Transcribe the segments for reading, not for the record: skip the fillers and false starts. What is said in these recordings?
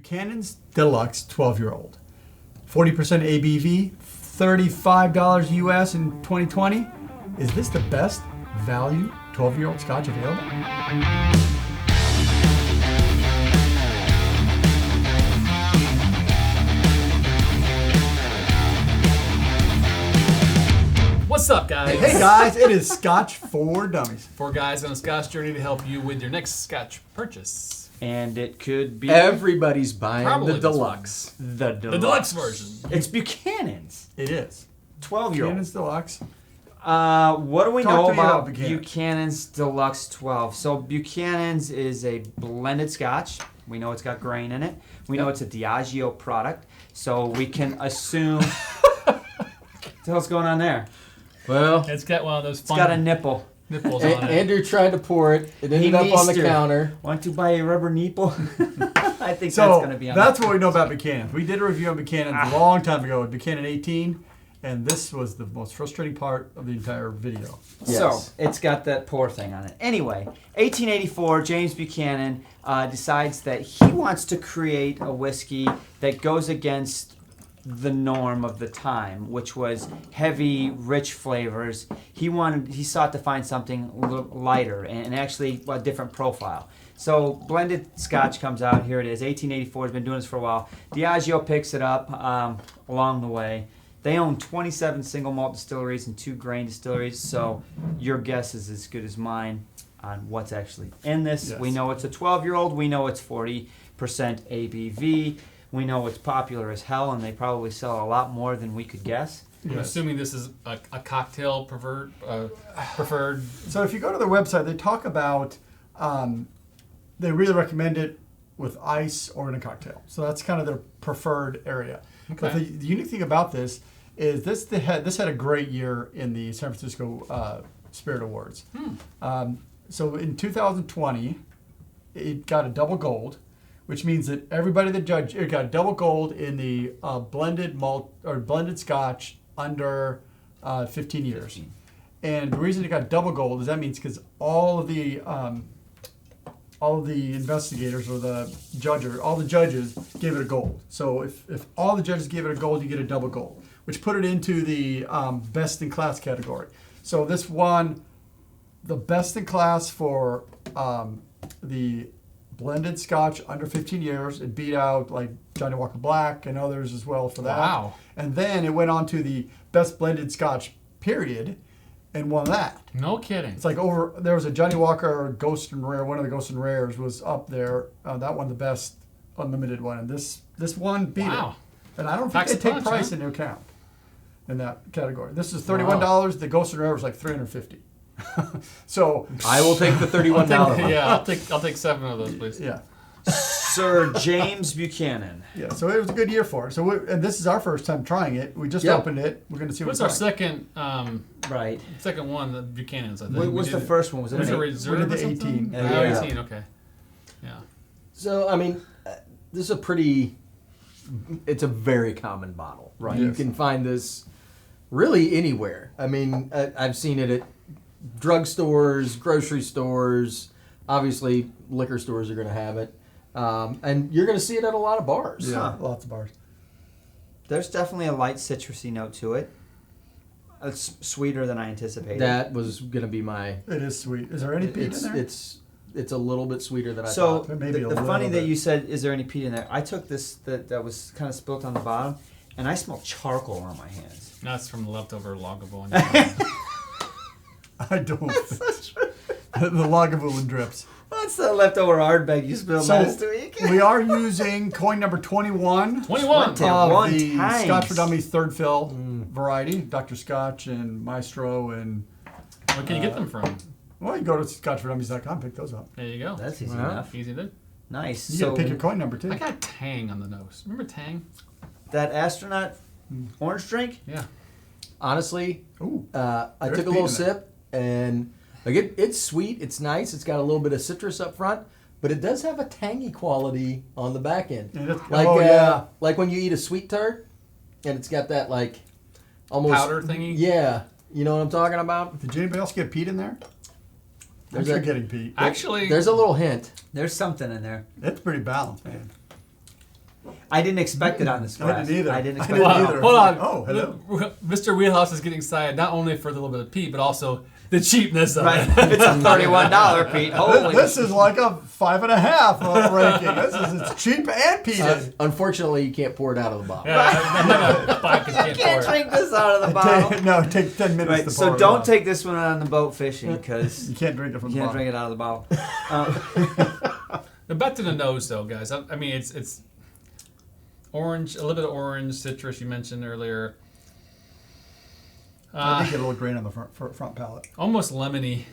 Buchanan's Deluxe 12-year-old. 40% ABV, $35 US in 2020. Is this the best value 12-year-old Scotch available? What's up, guys? Hey guys, it is Scotch for Dummies. 4 guys on a Scotch journey to help you with your next Scotch purchase. And it could be Everybody's buying Probably the this Deluxe. the The deluxe version. It's Buchanan's. It is. 12-year-old. Buchanan's Deluxe. What do we Talk know to me about about Buchanan. Buchanan's Deluxe 12? So Buchanan's is a blended Scotch. We know it's got grain in it. We know it's a Diageo product. So we can assume... What the hell's going on there? Well, It's got one of those It's fun got a nipple. nipples on it. Andrew tried to pour it. It ended up on the Mister. counter. Want to buy a rubber nipple? I think that's So going to be on that's the- what we know about Buchanan. We did a review on Buchanan a long time ago with Buchanan 18, and this was the most frustrating part of the entire video. So Yes. it's got that pour thing on it. Anyway, 1884, James Buchanan decides that he wants to create a whiskey that goes against the norm of the time, which was heavy, rich flavors. He sought to find something a little lighter and actually a different profile. So blended Scotch comes out. Here it is, 1884. Has been doing this for a while. Diageo picks it up along the way. They own 27 single malt distilleries and 2 grain distilleries, so your guess is as good as mine on what's actually in this. Yes. We know it's a 12-year-old. We know it's 40% ABV. We know it's popular as hell, and they probably sell a lot more than we could guess. I'm Yes. assuming this is a cocktail preferred. So if you go to their website, they talk about they really recommend it with ice or in a cocktail. So that's kind of their preferred area. But Okay. the unique thing about this is this had a great year in the San Francisco Spirit Awards. So in 2020, it got a double gold, which means that everybody that judged it got a double gold in the blended malt or blended Scotch under 15 years. 15. And the reason it got double gold is that means because all of the investigators or all the judges gave it a gold. So if all the judges gave it a gold, you get a double gold, which put it into the best in class category. So this won the best in class for the blended Scotch under 15 years. It beat out like Johnny Walker Black and others as well for that. Wow. And then it went on to the best blended Scotch period and won that. No kidding. It's like there was a Johnny Walker Ghost and Rare, one of the Ghost and Rares was up there. That won the best unlimited one. And this one beat Wow. it. And I don't think Packs they a take punch, price huh? into account in that category. This is $31. The Ghost and Rare was like $350. So I will take the $31 one. Yeah, I'll take 7 of those, please. yeah. Sir James Buchanan. Yeah, so it was a good year for it. So and this is our first time trying it. We just Yep. opened it. We're going to see What's what's our like. second Right. one? The Buchanan's, I think. What was the first one? Was it Was it a an reserve we did or the something? 18. Oh, Yeah. 18. Okay. Yeah. So, I mean, this is it's a very common bottle. Right. You Yes. can find this really anywhere. I mean, I've seen it at drugstores, grocery stores, obviously liquor stores are going to have it. And you're going to see it at a lot of bars. Yeah, lots of bars. There's definitely a light citrusy note to it. It's sweeter than I anticipated. That was going to be my... It is sweet. Is there any peat in there? It's a little bit sweeter than I So thought. Maybe a the little funny that bit. you said, is there any peat in there? I took this that was kind of spilt on the bottom, and I smelled charcoal on my hands. That's from the leftover Lagavulin. I don't think. The Lagavulin drips. What's the leftover Ardbeg you spilled So last week? we are using coin number 21 21. Twenty. of One the times. Scotch for Dummies third fill variety. Dr. Scotch and Maestro and... Where can you get them from? Well, you go to scotchfordummies.com, pick those up. There you go. That's easy Wow. enough. Easy to. Nice. You So got to pick your coin number, too. I got Tang on the nose. Remember Tang? that astronaut orange drink? Yeah. Honestly, Ooh. I There's took a peat little in it. sip, and like it's sweet, it's nice, it's got a little bit of citrus up front, but it does have a tangy quality on the back end. Yeah, that's- Like oh, yeah. like when you eat a sweet tart, and it's got that like almost Powder thingy? Yeah, you know what I'm talking about. Did anybody else get peat in there? There's I'm sure a- getting peat. Actually, There's a little hint. There's something in there. It's pretty balanced, man. I didn't expect it on this glass. I didn't either. I didn't I expect didn't it. either. Hold on. Oh, hello. Mr. Wheelhouse is getting excited not only for the little bit of peat, but also the cheapness of Right. it. It's a $31, Pete. Holy This is like a 5.5 ranking. It's cheap and peated. Unfortunately, you can't pour it out of the bottle. Yeah, I'm not gonna buy it 'cause you You can't can't pour it. drink this out of the bottle. No, take 10 minutes Right, to so pour it don't out. take this one on the boat fishing because You can't drink it from you the can't bottle. drink it out of the bottle. Now back to the nose, though, guys. I mean, it's orange, a little bit of orange, citrus you mentioned earlier. I did get a little grain on the front palate. Almost lemony.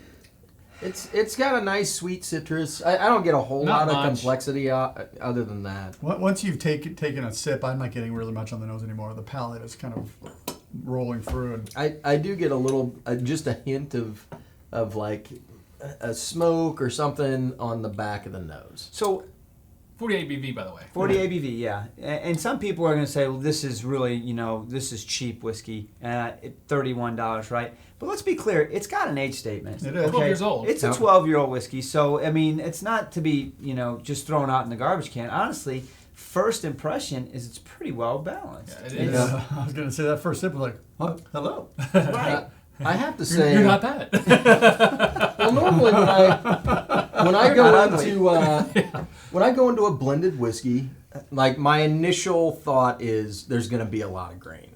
It's got a nice sweet citrus. I don't get a whole Not lot of much. complexity other than that. Once you've taken a sip, I'm not getting really much on the nose anymore. The palate is kind of rolling through. And I do get a little, just a hint of like a smoke or something on the back of the nose. So 40 ABV, by the way. 40 ABV, yeah. And some people are going to say, well, this is really, this is cheap whiskey, $31, right? But let's be clear, it's got an age statement. It is. 12 years old. It's a 12-year-old whiskey, so, I mean, it's not to be, just thrown out in the garbage can. Honestly, first impression is it's pretty well balanced. Yeah, it is. I was going to say that first sip was like, oh, hello. Right. I have to say, You're not bad. well, normally when I go into a blended whiskey, like my initial thought is there's going to be a lot of grain.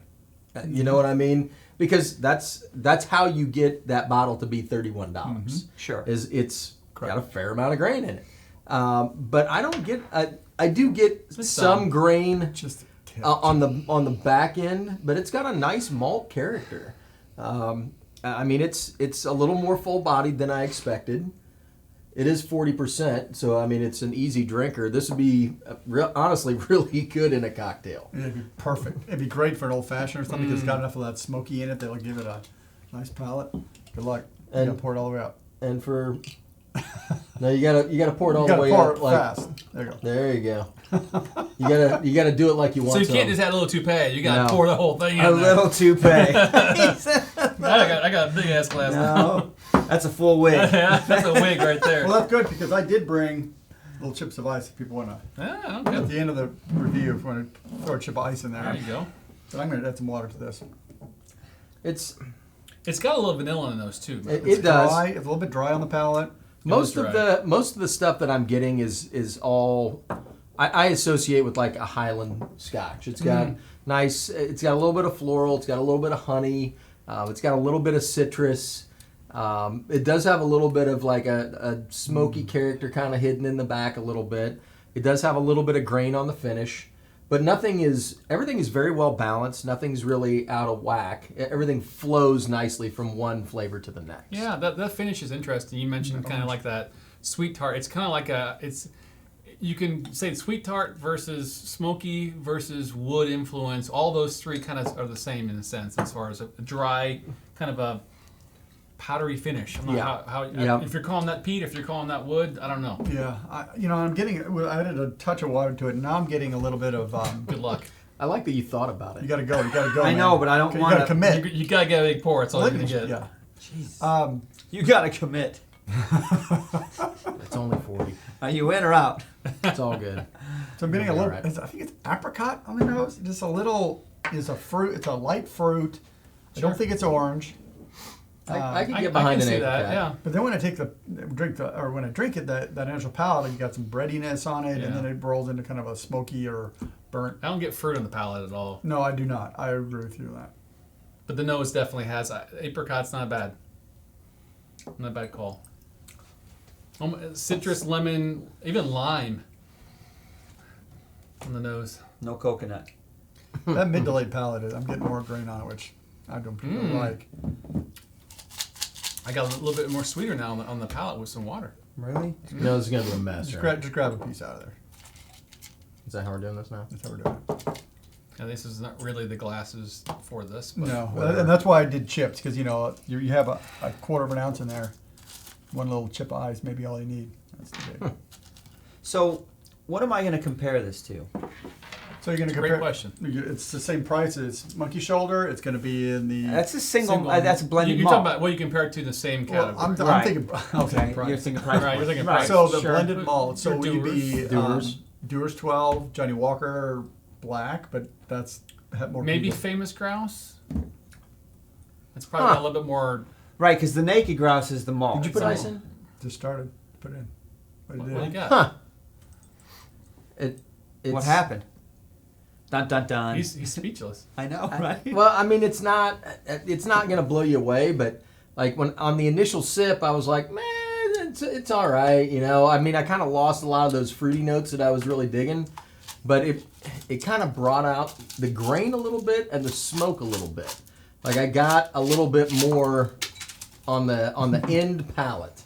You know what I mean? Because that's how you get that bottle to be $31. Sure. Is it's got a fair amount of grain in it. But I don't get. I do get some grain Just on the back end, but it's got a nice malt character. I mean, it's a little more full bodied than I expected. It is 40%, so I mean, it's an easy drinker. This would be honestly really good in a cocktail. It'd be perfect. It'd be great for an old fashioned or something because it's got enough of that smoky in it that'll give it a nice palate. Good luck. You And- gotta pour it all the way out. And for no, you gotta pour it all You the gotta way pour up. it Like fast. There you go. there you go. You gotta do it like you want. So you some. can't just add a little toupee. You got to No. pour the whole thing in A there. little toupee. I got a big ass glass. No, that's a full wig. Yeah, that's a wig right there. Well, that's good because I did bring little chips of ice if people want to. Yeah, At okay. the end of the review, if you want to throw a chip of ice in there. There you go. But I'm going to add some water to this. It's got a little vanilla in those too. It It's does. dry. It's a little bit dry on the palate. Most It of was the stuff that I'm getting is all I associate with like a Highland Scotch. It's got nice. It's got a little bit of floral. It's got a little bit of honey. It's got a little bit of citrus. It does have a little bit of like a smoky character kind of hidden in the back a little bit. It does have a little bit of grain on the finish, but everything is very well balanced. Nothing's really out of whack. Everything flows nicely from one flavor to the next. Yeah, that finish is interesting. You mentioned kind of like that sweet tart. It's kind of like you can say sweet tart versus smoky versus wood influence. All those three kind of are the same in a sense as far as a dry, kind of a powdery finish. I'm not Yeah. if you're calling that peat, if you're calling that wood, I don't know. Yeah. I'm getting. I added a touch of water to it. Now I'm getting a little bit of. Good luck. I like that you thought about it. You got to go. You got to go. I know, man. but I don't You wanna- got to commit. You gotta get a big pour. It's all you're gonna get. Yeah. Jeez. You got to commit. It's only 40. Are you in or out? It's all good. So I'm getting a You'll little. be all right. I think it's apricot on the nose. Just a little. Is a fruit. It's a light fruit. I Sure. don't think it's orange. I can I get behind can an see that. apricot. Yeah. But then when I when I drink it, that initial palate, you got some breadiness on it, Yeah. and then it rolls into kind of a smoky or burnt. I don't get fruit on the palate at all. No, I do not. I agree with you on that. But the nose definitely has apricot's not bad. Not a bad call. Citrus, lemon, even lime on the nose. No coconut. That mid to late palate, I'm getting more grain on it, which I don't particularly like. I got a little bit more sweeter now on the palate with some water. Really? No, this is going to be a mess. Just right? grab a piece out of there. Is that how we're doing this now? That's how we're doing it. Now, this is not really the glasses for this. But No, whatever. and that's why I did chips, because you have a quarter of an ounce in there. One little chip of ice, maybe all you need. That's the big. So, what am I going to compare this to? So you're going to Great compare. question. It's the same price as Monkey Shoulder. It's going to be in the. That's a single. That's a blended You're malt. talking about what you compare it to the same Well, category. I'm Right. thinking. I'll Okay, take price. you're thinking price. Right, you're point. thinking Right, price. So the sure. blended malt. So Your will you be Doers. Dewar's 12, Johnny Walker Black, but that's had more Maybe people. Famous Grouse. It's probably got a little bit more. Right, because the naked grouse is the malt. Did you put ice in? Just started. Put it in. What What do you got? Huh. It's, What happened? Dun dun dun. He's speechless. I know, right? Well, I mean, it's not gonna blow you away, but like when on the initial sip, I was like, man, it's all right, you know. I mean, I kind of lost a lot of those fruity notes that I was really digging, but it kind of brought out the grain a little bit and the smoke a little bit. Like I got a little bit more on the end palate.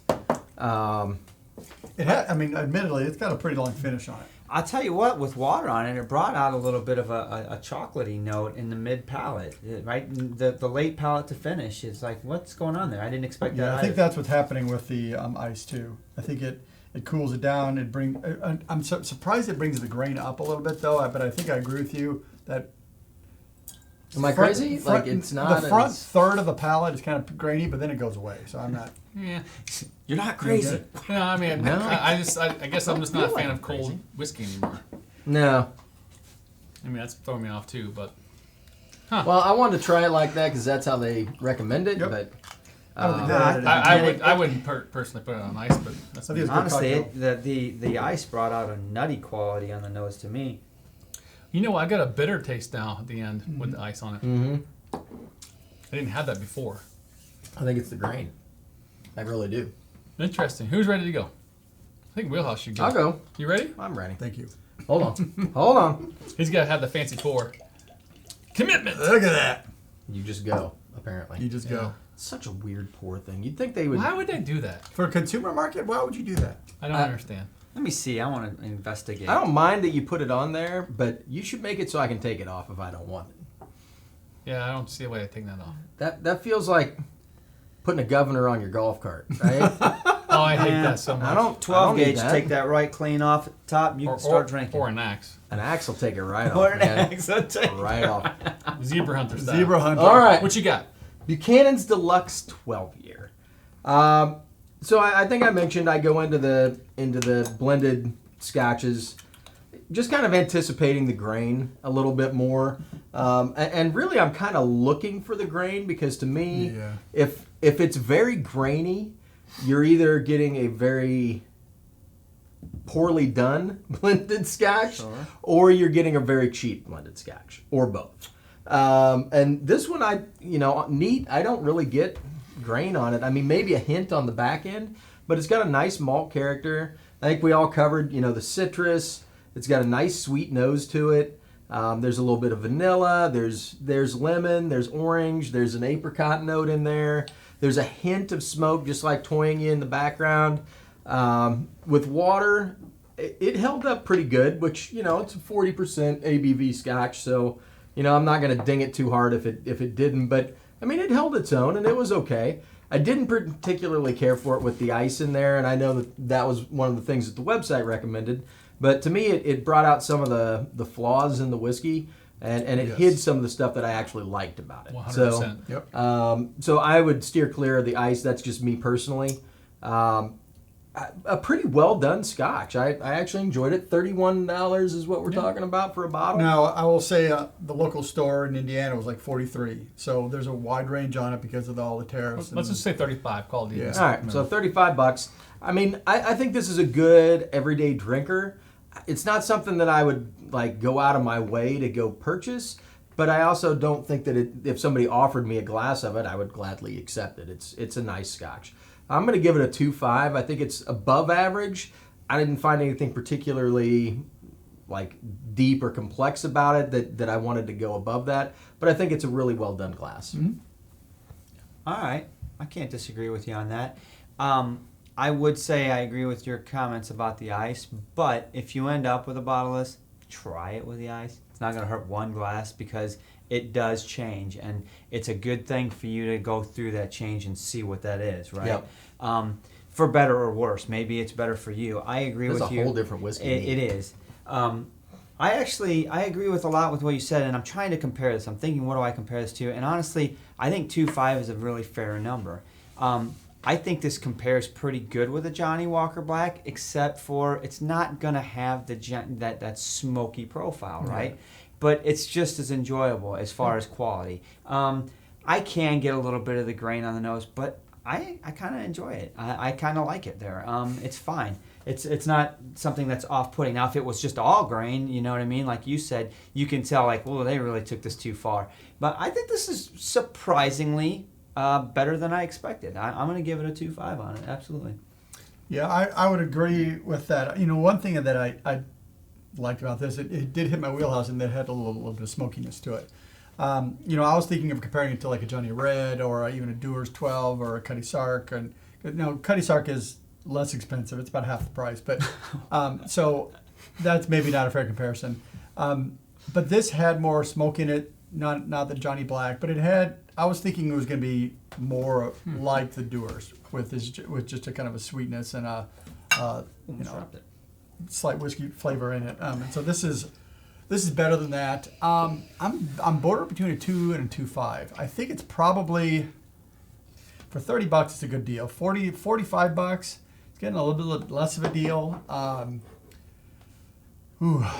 It had. I mean, admittedly, it's got a pretty long finish on it. I'll tell you what, with water on it, it brought out a little bit of a chocolatey note in the mid palate, right? The late palate to finish is like, what's going on there? I didn't expect that. Yeah, I think either. that's what's happening with the ice too. I think it cools it down. I'm surprised it brings the grain up a little bit though. But I think I agree with you that. Am I crazy? Like it's not. The front as- third of the palate is kind of grainy, but then it goes away. So I'm not. Yeah. You're not crazy. No, I mean, No. I guess I'm just not a feel fan like of cold crazy. whiskey anymore. No. I mean, that's throwing me off too. But Well, I wanted to try it like that because that's how they recommend it. Yep. But I don't think No, that. I wouldn't personally put it on ice, but that's I think it's good Honestly, cocktail. the ice brought out a nutty quality on the nose to me. You know, I got a bitter taste now at the end with the ice on it. hmm I didn't have that before. I think it's the grain. I really do. Interesting. Who's ready to go? I think Wheelhouse should go. I'll go. You ready? I'm ready. Thank you. Hold on. Hold on. He's got to have the fancy pour. Commitment. Look at that. You just go. Apparently. You just go. It's such a weird pour thing. You'd think they would. Why would they do that? For a consumer market, why would you do that? I don't understand. Let me see. I want to investigate. I don't mind that you put it on there, but you should make it so I can take it off if I don't want it. Yeah, I don't see a way of taking that off. That feels like putting a governor on your golf cart, right? Oh, I hate that so much. I don't. 12 need gauge. that. Take that right clean off the top. You can start drinking. Or an axe. An axe will take it right Or off, an man. axe, I'll take it. Right off. Zebra hunter style. Zebra hunter. All right. What you got? Buchanan's Deluxe 12 year. So I think I mentioned I go into the blended scotches, just kind of anticipating the grain a little bit more, and really I'm kind of looking for the grain because to me, Yeah. if it's very grainy, you're either getting a very poorly done blended scotch, or you're getting a very cheap blended scotch, or both. And this one, I don't really get grain on it. I mean, maybe a hint on the back end, but it's got a nice malt character. I think we all covered, the citrus. It's got a nice sweet nose to it. There's a little bit of vanilla. There's lemon. There's orange. There's an apricot note in there. There's a hint of smoke, just like toying you in the background. With water, it held up pretty good, which, it's a 40% ABV scotch, so, I'm not going to ding it too hard if it didn't, but, I mean, it held its own, and it was okay. I didn't particularly care for it with the ice in there, and I know that was one of the things that the website recommended, but to me, it brought out some of the flaws in the whiskey, and it Yes. hid some of the stuff that I actually liked about it. 100%. So, Yep. so I would steer clear of the ice. That's just me personally. A pretty well done scotch. I actually enjoyed it. $31 is what we're talking about for a bottle. Now, I will say the local store in Indiana was like 43. So there's a wide range on it because of all the tariffs. Let's just say 35. Call it even. Yeah. All right, so $35. I mean, I think this is a good everyday drinker. It's not something that I would like go out of my way to go purchase, but I also don't think that if somebody offered me a glass of it, I would gladly accept it. It's a nice scotch. I'm going to give it a 2.5. I think it's above average. I didn't find anything particularly like deep or complex about it that I wanted to go above that, but I think it's a really well done glass. Mm-hmm. All right. I can't disagree with you on that. I would say I agree with your comments about the ice, but if you end up with a bottle of this, try it with the ice. It's not going to hurt one glass because it does change, and it's a good thing for you to go through that change and see what that is, right? Yep. For better or worse. Maybe it's better for you. I agree That's with a you. whole different whiskey. It is. I agree with a lot with what you said, and I'm trying to compare this. I'm thinking, what do I compare this to? And honestly, I think 2.5 is a really fair number. I think this compares pretty good with a Johnny Walker Black, except for it's not gonna have that smoky profile, right? But it's just as enjoyable as far as quality. I can get a little bit of the grain on the nose, but I kind of enjoy it. I kind of like it there. It's fine. It's not something that's off-putting. Now, if it was just all grain, you know what I mean? Like you said, you can tell, like, well, they really took this too far. But I think this is surprisingly better than I expected. I'm going to give it a 2.5 on it, absolutely. Yeah, I would agree with that. You know, one thing that I liked about this, it did hit my wheelhouse, and it had a little bit of smokiness to it. You know, I was thinking of comparing it to like a Johnny Red or even a Dewar's 12 or a Cutty Sark. And now Cutty Sark is less expensive. It's about half the price. But so that's maybe not a fair comparison. But this had more smoke in it, not the Johnny Black, but it had, I was thinking it was going to be more like the Dewar's with just a kind of a sweetness and a slight whiskey flavor in it. And so this is better than that. I'm border between a 2 and a 2.5. I think it's probably, for $30, it's a good deal. $45, it's getting a little bit less of a deal.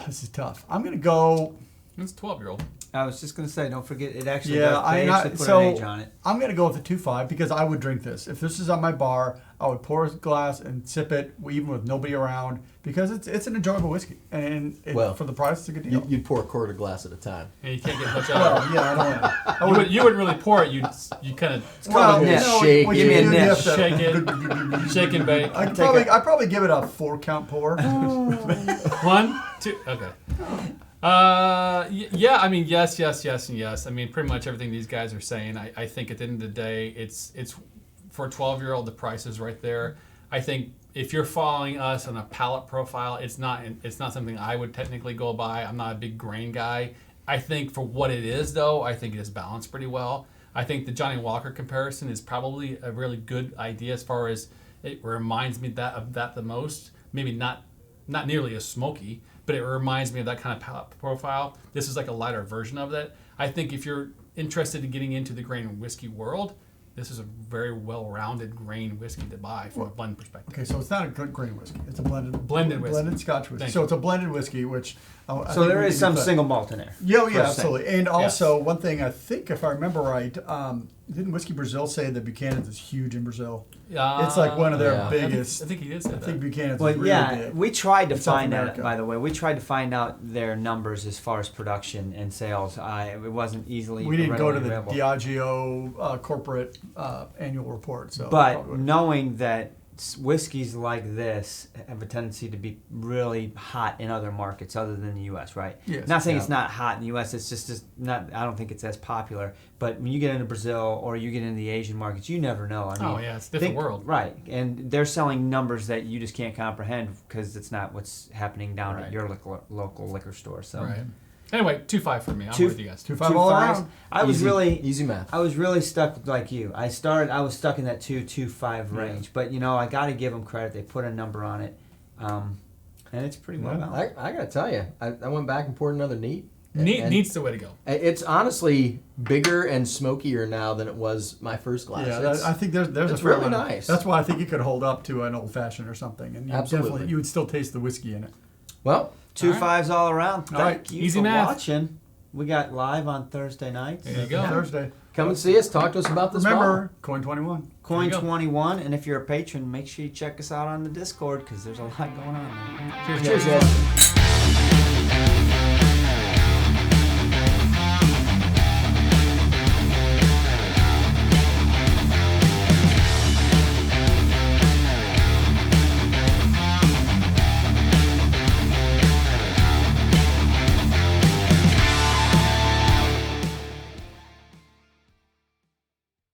This is tough. I'm gonna go. It's 12-year-old. I was just going to say, don't forget, it actually Yeah, does, they actually put an age on it. I'm gonna go with the 2.5 because I would drink this. If this is on my bar, I would pour a glass and sip it, even with nobody around, because it's an enjoyable whiskey, and for the price, it's a good deal. You'd pour a quarter glass at a time. And you can't get much out of it. Well, yeah, I don't. You wouldn't really pour it. You kind of Well, Yeah, shake what it. you Give me a do, you nip. have to- shake it, shake and bake. I'd probably give it a 4-count pour. 1, 2, okay. Yeah, I mean, yes, and yes. I mean, pretty much everything these guys are saying. I think at the end of the day, it's for a 12-year-old, the price is right there. I think if you're following us on a palate profile, it's not something I would technically go by. I'm not a big grain guy. I think for what it is, though, I think it is balanced pretty well. I think the Johnny Walker comparison is probably a really good idea as far as it reminds me of that the most. Maybe not nearly as smoky, but it reminds me of that kind of palate profile. This is like a lighter version of that. I think if you're interested in getting into the grain and whiskey world, this is a very well-rounded grain whiskey to buy from a blend perspective. Okay, so it's not a good grain whiskey. It's a blended whiskey. Blended Scotch whiskey. Thank So you. it's a blended whiskey, which I So think there we is can some put- single malt in there. Yeah, per se. absolutely. And also, one thing I think, if I remember right, didn't Whiskey Brazil say that Buchanan's is huge in Brazil? It's like one of their Yeah. biggest. I think he did say I that. think Buchanan's Well, is really yeah, big. we tried to in South find out, America. by the way, we tried to find out their numbers as far as production and sales. It wasn't easily We didn't go to readily the available. Diageo corporate annual report. So But probably- knowing that whiskeys like this have a tendency to be really hot in other markets other than the U.S., right? Yes. Not saying it's Yeah. not hot in the U.S., it's just not, I don't think it's as popular. But when you get into Brazil or you get into the Asian markets, you never know. I mean, Oh, yeah, it's a different world. Right. And they're selling numbers that you just can't comprehend because it's not what's happening down at Right. your local liquor store. So Right. Anyway, 2.5 for me. I'm Two- with you guys. 2.5 all 2.5s. around. I was Easy math. I was really stuck like you. I was stuck in that 2.5 range. But I got to give them credit. They put a number on it, and it's pretty well Yeah. balanced. I gotta tell you, I went back and poured another neat. And Neat's the way to go. It's honestly bigger and smokier now than it was my first glass. Yeah, It's- I think there's it's a fair really amount of- nice. That's why I think it could hold up to an old fashioned or something, and Absolutely. you would still taste the whiskey in it. well, 2.5s all around. All right. Thank you Easy for math. watching. We got live on Thursday nights. There you go. Thursday. come and see us. Talk to us about this. Remember, Coin 21. Coin There you go. 21, and if you're a patron, make sure you check us out on the Discord because there's a lot going on there. Cheers, Cheers, cheers. guys.